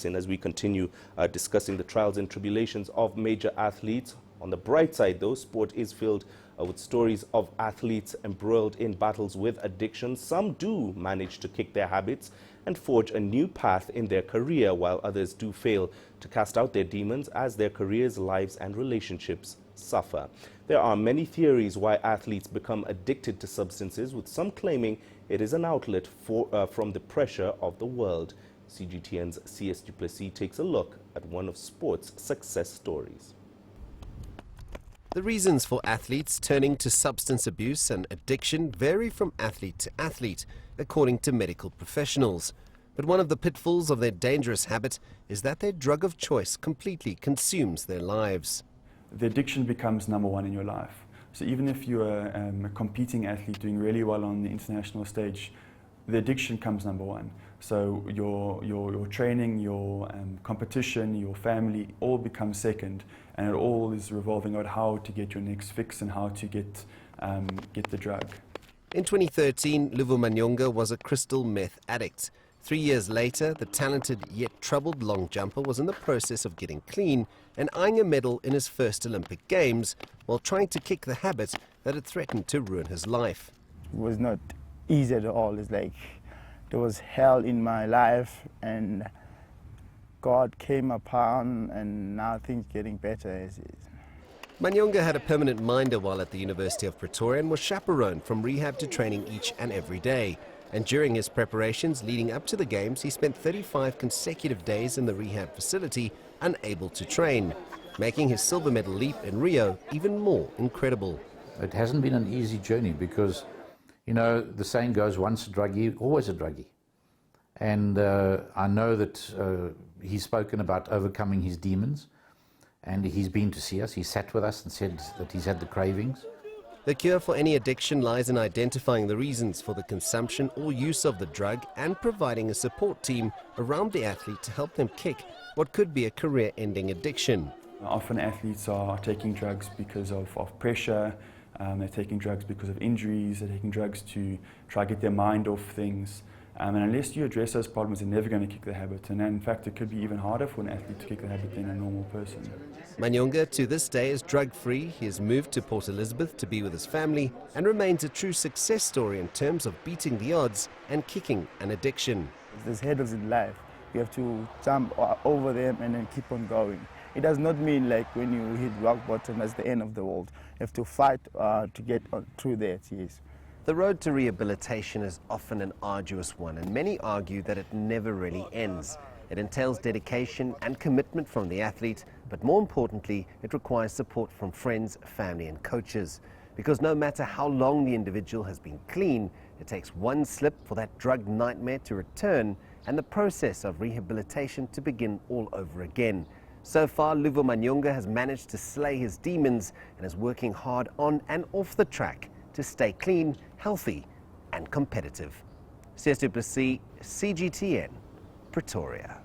As we continue discussing the trials and tribulations of major athletes. On the bright side, though, sport is filled with stories of athletes embroiled in battles with addiction. Some do manage to kick their habits and forge a new path in their career, while others do fail to cast out their demons as their careers, lives and relationships suffer. There are many theories why athletes become addicted to substances, with some claiming it is an outlet from the pressure of the world. CGTN's Sias Plessis takes a look at one of sport's success stories. The reasons for athletes turning to substance abuse and addiction vary from athlete to athlete, according to medical professionals. But one of the pitfalls of their dangerous habit is that their drug of choice completely consumes their lives. The addiction becomes number one in your life. So even if you're a competing athlete doing really well on the international stage, the addiction comes number one. So your training, your competition, your family all becomes second, and it all is revolving around how to get your next fix and how to get the drug. In 2013, Luvo Manyonga was a crystal meth addict. 3 years later, the talented yet troubled long jumper was in the process of getting clean and eyeing a medal in his first Olympic Games, while trying to kick the habit that had threatened to ruin his life. It was not easy at all. It's like there was hell in my life, and God came upon, and now things getting better. Manyonga had a permanent minder while at the University of Pretoria and was chaperoned from rehab to training each and every day. And during his preparations leading up to the Games, he spent 35 consecutive days in the rehab facility, unable to train, making his silver medal leap in Rio even more incredible. It hasn't been an easy journey because, you know, the saying goes, once a druggie, always a druggie. And I know that he's spoken about overcoming his demons, and he's been to see us. He sat with us and said that he's had the cravings. The cure for any addiction lies in identifying the reasons for the consumption or use of the drug and providing a support team around the athlete to help them kick what could be a career-ending addiction. Often athletes are taking drugs because of pressure. They're taking drugs because of injuries. They're taking drugs to try to get their mind off things. And unless you address those problems, they're never going to kick the habit. And in fact, it could be even harder for an athlete to kick the habit than a normal person. Manyonga, to this day, is drug-free. He has moved to Port Elizabeth to be with his family and remains a true success story in terms of beating the odds and kicking an addiction. There's hurdles in life. You have to jump over them and then keep on going. It does not mean like when you hit rock bottom, that's the end of the world. You have to fight to get through that, yes. The road to rehabilitation is often an arduous one, and many argue that it never really ends. It entails dedication and commitment from the athlete, but more importantly, it requires support from friends, family and coaches. Because no matter how long the individual has been clean, it takes one slip for that drug nightmare to return and the process of rehabilitation to begin all over again. So far, Luvo Manyonga has managed to slay his demons and is working hard on and off the track to stay clean, healthy and competitive. Sias Plessis, CGTN, Pretoria.